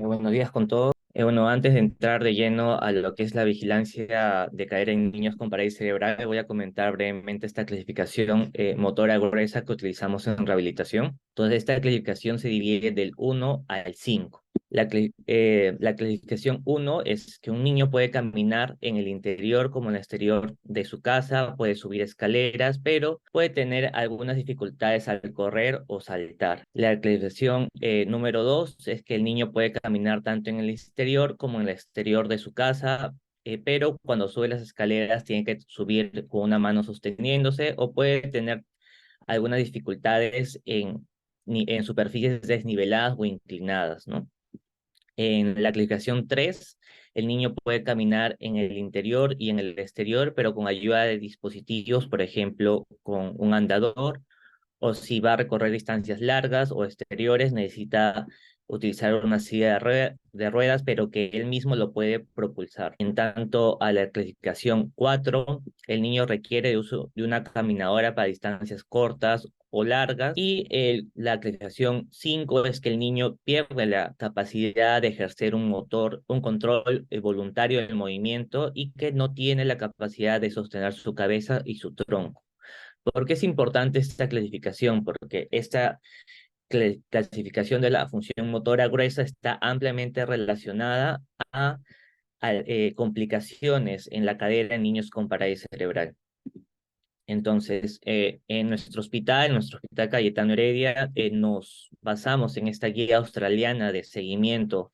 Buenos días con todos. Bueno, antes de entrar de lleno a lo que es la vigilancia de caer en niños con parálisis cerebral, voy a comentar brevemente esta clasificación motora gruesa que utilizamos en rehabilitación. Entonces, esta clasificación se divide del 1 al 5. La clasificación 1 es que un niño puede caminar en el interior como en el exterior de su casa, puede subir escaleras, pero puede tener algunas dificultades al correr o saltar. La clasificación número 2 es que el niño puede caminar tanto en el exterior como en el exterior de su casa, pero cuando sube las escaleras tiene que subir con una mano sosteniéndose o puede tener algunas dificultades en superficies desniveladas o inclinadas, ¿no? En la clasificación 3, el niño puede caminar en el interior y en el exterior, pero con ayuda de dispositivos, por ejemplo, con un andador, o si va a recorrer distancias largas o exteriores, necesita utilizar una silla de ruedas, pero que él mismo lo puede propulsar. En tanto, a la clasificación 4, el niño requiere de uso de una caminadora para distancias cortas o largas, y la clasificación 5 es que el niño pierde la capacidad de ejercer un control voluntario del movimiento y que no tiene la capacidad de sostener su cabeza y su tronco. ¿Por qué es importante esta clasificación? Porque esta clasificación de la función motora gruesa está ampliamente relacionada a complicaciones en la cadera en niños con parálisis cerebral. Entonces, en nuestro hospital Cayetano Heredia, nos basamos en esta guía australiana de seguimiento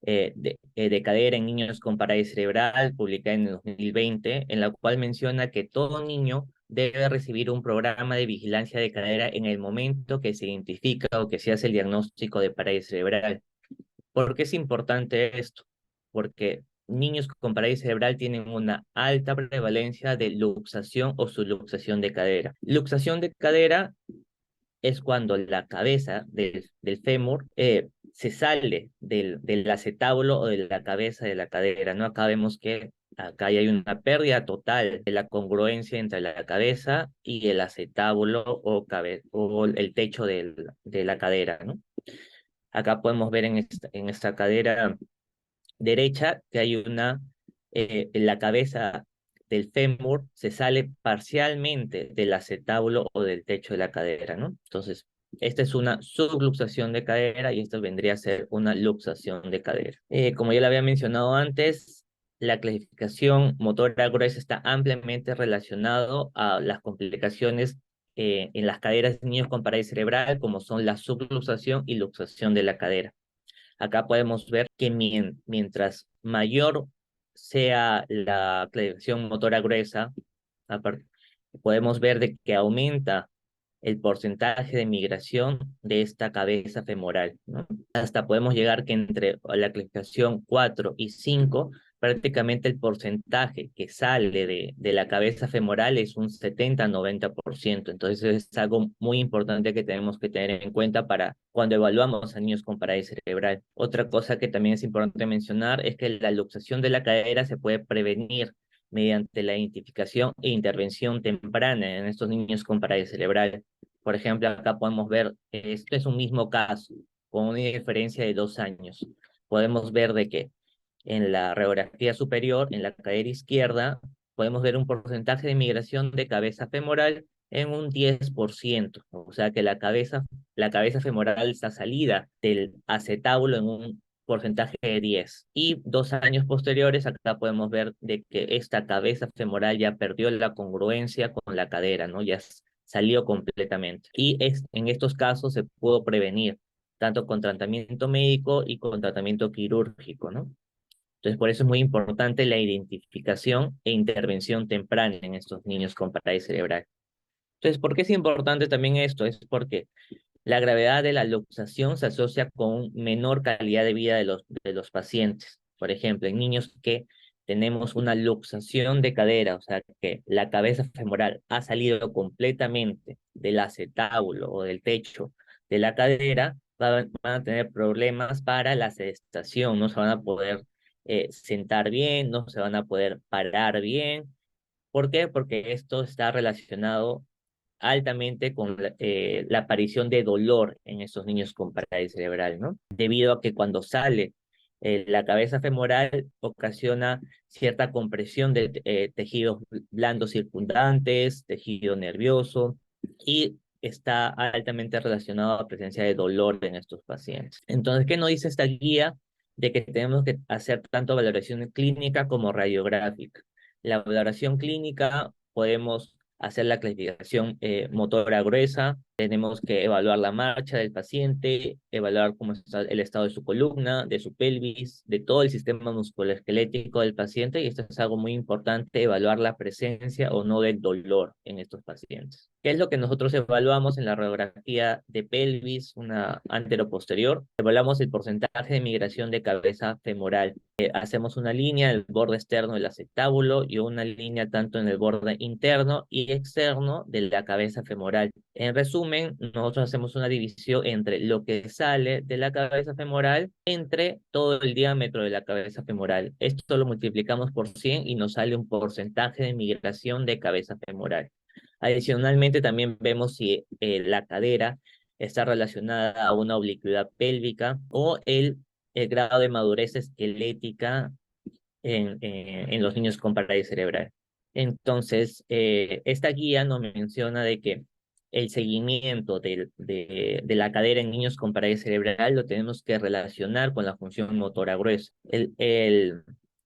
de cadera en niños con parálisis cerebral, publicada en el 2020, en la cual menciona que todo niño debe recibir un programa de vigilancia de cadera en el momento que se identifica o que se hace el diagnóstico de parálisis cerebral. ¿Por qué es importante esto? Porque niños con parálisis cerebral tienen una alta prevalencia de luxación o subluxación de cadera. Luxación de cadera es cuando la cabeza del fémur se sale del acetábulo o de la cabeza de la cadera, ¿no? Acá vemos que acá hay una pérdida total de la congruencia entre la cabeza y el acetábulo o el techo de la cadera, ¿no? Acá podemos ver en esta cadera derecha que hay la cabeza del fémur se sale parcialmente del acetábulo o del techo de la cadera, ¿no? Entonces, esta es una subluxación de cadera y esta vendría a ser una luxación de cadera. Como ya lo había mencionado antes, la clasificación motora gruesa está ampliamente relacionado a las complicaciones en las caderas de niños con parálisis cerebral, como son la subluxación y luxación de la cadera. Acá podemos ver que mientras mayor sea la clasificación motora gruesa, apar- podemos ver de que aumenta el porcentaje de migración de esta cabeza femoral, ¿no? Hasta podemos llegar que entre la clasificación 4 y 5, prácticamente el porcentaje que sale de la cabeza femoral es un 70-90%. Entonces es algo muy importante que tenemos que tener en cuenta para cuando evaluamos a niños con parálisis cerebral. Otra cosa que también es importante mencionar es que la luxación de la cadera se puede prevenir mediante la identificación e intervención temprana en estos niños con parálisis cerebral. Por ejemplo, acá podemos ver, esto es un mismo caso, con una diferencia de 2 años. Podemos ver de que en la radiografía superior, en la cadera izquierda, podemos ver un porcentaje de migración de cabeza femoral en un 10%. O sea que la cabeza femoral está salida del acetábulo en un porcentaje de 10. Y 2 años posteriores, acá podemos ver de que esta cabeza femoral ya perdió la congruencia con la cadera, ¿no? Ya salió completamente. Y en estos casos se pudo prevenir, tanto con tratamiento médico y con tratamiento quirúrgico, ¿no? Entonces, por eso es muy importante la identificación e intervención temprana en estos niños con parálisis cerebral. Entonces, ¿por qué es importante también esto? Es porque la gravedad de la luxación se asocia con menor calidad de vida de los pacientes. Por ejemplo, en niños que tenemos una luxación de cadera, o sea, que la cabeza femoral ha salido completamente del acetábulo o del techo de la cadera, van a tener problemas para la sedestación, no se van a poder sentar bien, no se van a poder parar bien. ¿Por qué? Porque esto está relacionado altamente con la aparición de dolor en estos niños con parálisis cerebral, ¿no? Debido a que cuando sale la cabeza femoral ocasiona cierta compresión de tejidos blandos circundantes, tejido nervioso, y está altamente relacionado a la presencia de dolor en estos pacientes. Entonces, ¿qué nos dice esta guía? De que tenemos que hacer tanto valoración clínica como radiográfica. La valoración clínica podemos hacer la clasificación motora gruesa, tenemos que evaluar la marcha del paciente, evaluar cómo está el estado de su columna, de su pelvis, de todo el sistema musculoesquelético del paciente, y esto es algo muy importante, evaluar la presencia o no del dolor en estos pacientes. ¿Qué es lo que nosotros evaluamos en la radiografía de pelvis, una anteroposterior? Evaluamos el porcentaje de migración de cabeza femoral. Hacemos una línea en el borde externo del acetábulo y una línea tanto en el borde interno y externo de la cabeza femoral. En resumen, nosotros hacemos una división entre lo que sale de la cabeza femoral entre todo el diámetro de la cabeza femoral. Esto lo multiplicamos por 100 y nos sale un porcentaje de migración de cabeza femoral. Adicionalmente, también vemos si la cadera está relacionada a una oblicuidad pélvica o el grado de madurez esquelética en los niños con parálisis cerebral. Entonces, esta guía nos menciona de que el seguimiento de la cadera en niños con parálisis cerebral lo tenemos que relacionar con la función motora gruesa.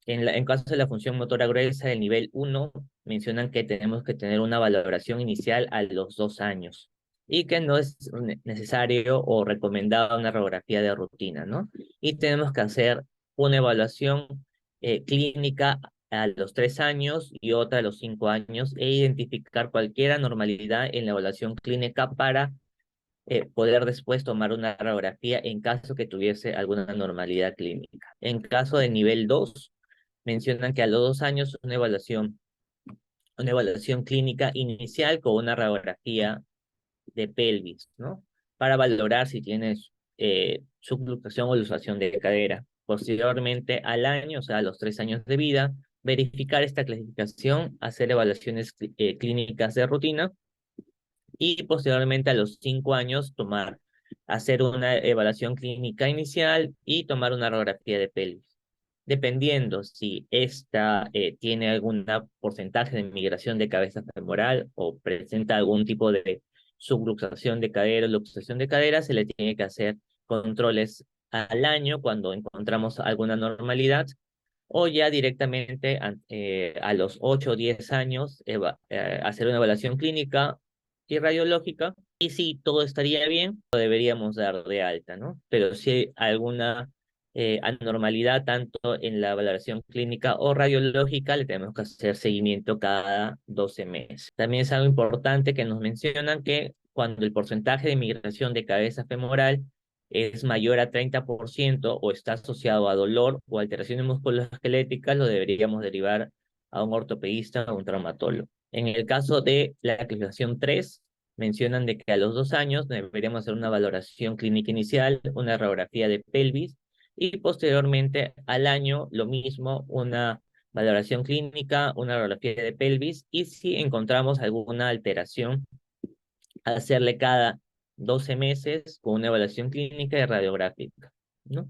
En caso de la función motora gruesa, el nivel 1, mencionan que tenemos que tener una valoración inicial a los 2 años y que no es necesario o recomendada una radiografía de rutina, ¿no? Y tenemos que hacer una evaluación clínica a los 3 años y otra a los 5 años e identificar cualquier anormalidad en la evaluación clínica para poder después tomar una radiografía en caso que tuviese alguna anormalidad clínica. En caso de nivel 2, mencionan que a los 2 años una evaluación clínica inicial con una radiografía de pelvis, ¿no? Para valorar si tienes subluxación o luxación de cadera. Posteriormente, al año, o sea, a los 3 años de vida, verificar esta clasificación, hacer evaluaciones clínicas de rutina y posteriormente a los 5 años hacer una evaluación clínica inicial y tomar una radiografía de pelvis. Dependiendo si esta tiene algún porcentaje de migración de cabeza femoral o presenta algún tipo de subluxación de cadera o luxación de cadera, se le tiene que hacer controles al año cuando encontramos alguna normalidad, o ya directamente a los 8 o 10 años hacer una evaluación clínica y radiológica, y si todo estaría bien, lo deberíamos dar de alta, ¿no? Pero si hay alguna anormalidad tanto en la valoración clínica o radiológica, le tenemos que hacer seguimiento cada 12 meses. También es algo importante que nos mencionan que cuando el porcentaje de migración de cabeza femoral es mayor a 30% o está asociado a dolor o alteraciones musculoesqueléticas, lo deberíamos derivar a un ortopedista o un traumatólogo. En el caso de la clasificación 3, mencionan de que a los 2 años deberíamos hacer una valoración clínica inicial, una radiografía de pelvis, y posteriormente al año lo mismo, una valoración clínica, una radiografía de pelvis, y si encontramos alguna alteración, hacerle cada 12 meses con una evaluación clínica y radiográfica, ¿no?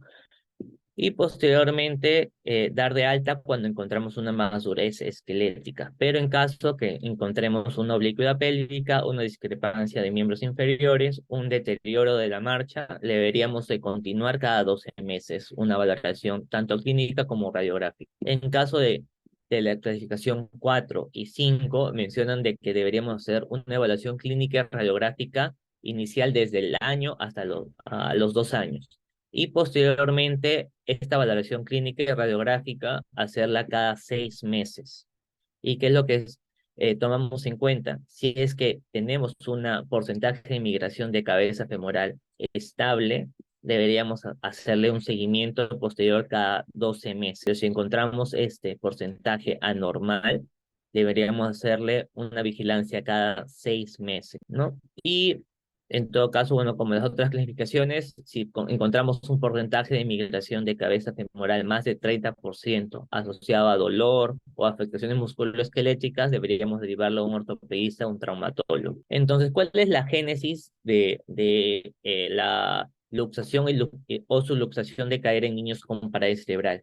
Y posteriormente dar de alta cuando encontramos una madurez esquelética. Pero en caso que encontremos una oblicuidad pélvica, una discrepancia de miembros inferiores, un deterioro de la marcha, deberíamos de continuar cada 12 meses una valoración tanto clínica como radiográfica. En caso de la clasificación 4 y 5, mencionan de que deberíamos hacer una evaluación clínica y radiográfica inicial desde el año hasta a los 2 años y posteriormente esta valoración clínica y radiográfica hacerla cada 6 meses. ¿Y qué es lo que tomamos en cuenta? Si es que tenemos un porcentaje de migración de cabeza femoral estable, deberíamos hacerle un seguimiento posterior cada 12 meses. Pero si encontramos este porcentaje anormal, deberíamos hacerle una vigilancia cada 6 meses, ¿no? Y En todo caso, bueno, como las otras clasificaciones, si encontramos un porcentaje de migración de cabeza femoral más de 30% asociado a dolor o afectaciones musculoesqueléticas, deberíamos derivarlo a un ortopedista o un traumatólogo. Entonces, ¿cuál es la génesis de la luxación o subluxación de cadera en niños con parálisis cerebral?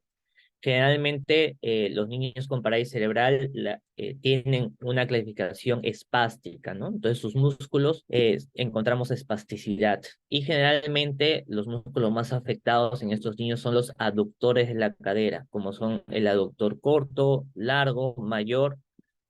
Generalmente los niños con parálisis cerebral tienen una clasificación espástica, ¿no? Entonces sus músculos encontramos espasticidad y generalmente los músculos más afectados en estos niños son los aductores de la cadera, como son el aductor corto, largo, mayor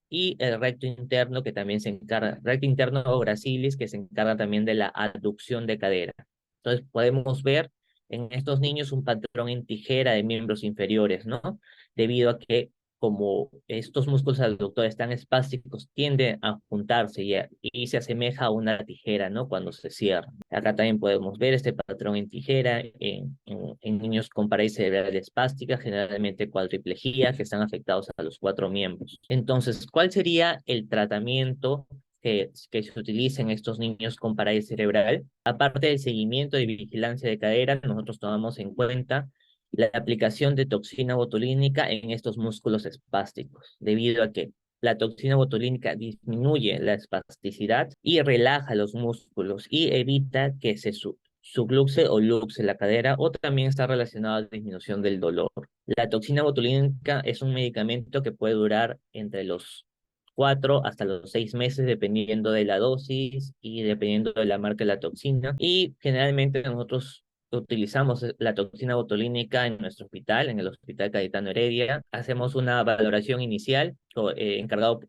y el recto interno que también se encarga, recto interno o gracilis que se encarga también de la aducción de cadera. Entonces podemos ver en estos niños un patrón en tijera de miembros inferiores, ¿no? Debido a que como estos músculos aductores están espásticos, tienden a juntarse y se asemeja a una tijera, ¿no? Cuando se cierra. Acá también podemos ver este patrón en tijera en niños con parálisis cerebral espástica, generalmente cuadriplegia, que están afectados a los cuatro miembros. Entonces, ¿cuál sería el tratamiento que se utiliza en estos niños con parálisis cerebral? Aparte del seguimiento y vigilancia de cadera, nosotros tomamos en cuenta la aplicación de toxina botulínica en estos músculos espásticos, debido a que la toxina botulínica disminuye la espasticidad y relaja los músculos y evita que se subluxe o luxe la cadera, o también está relacionado a la disminución del dolor. La toxina botulínica es un medicamento que puede durar entre los 4 hasta los 6 meses, dependiendo de la dosis y dependiendo de la marca de la toxina. Y generalmente nosotros utilizamos la toxina botulínica en nuestro hospital, en el Hospital Cayetano Heredia. Hacemos una valoración inicial encargado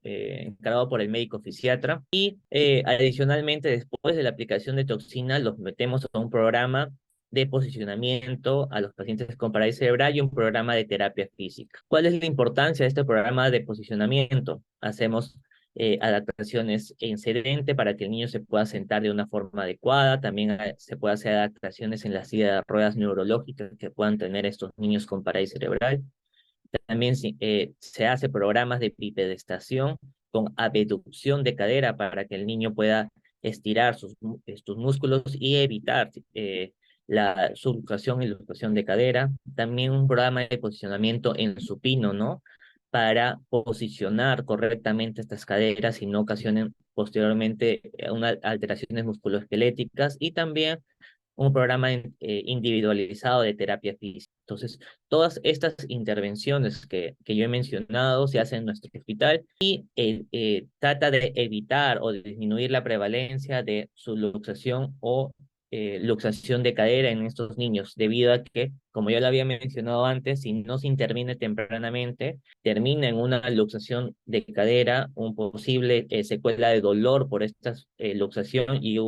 por el médico fisiatra y adicionalmente después de la aplicación de toxina los metemos a un programa de posicionamiento a los pacientes con parálisis cerebral y un programa de terapia física. ¿Cuál es la importancia de este programa de posicionamiento? Hacemos adaptaciones en sedente para que el niño se pueda sentar de una forma adecuada. También se puede hacer adaptaciones en la silla de ruedas neurológicas que puedan tener estos niños con parálisis cerebral. También se hace programas de bipedestación con abducción de cadera para que el niño pueda estirar estos músculos y evitar la subluxación y luxación de cadera. También un programa de posicionamiento en supino, ¿no? Para posicionar correctamente estas caderas y no ocasionen posteriormente unas alteraciones musculoesqueléticas, y también un programa individualizado de terapia física. Entonces, todas estas intervenciones que yo he mencionado se hacen en nuestro hospital y trata de evitar o de disminuir la prevalencia de subluxación o luxación de cadera en estos niños, debido a que, como ya lo había mencionado antes, si no se interviene tempranamente, termina en una luxación de cadera, un posible secuela de dolor por esta luxación y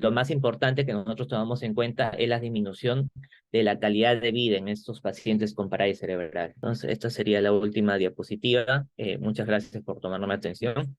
lo más importante que nosotros tomamos en cuenta es la disminución de la calidad de vida en estos pacientes con parálisis cerebral. Entonces, esta sería la última diapositiva. Muchas gracias por tomarme atención.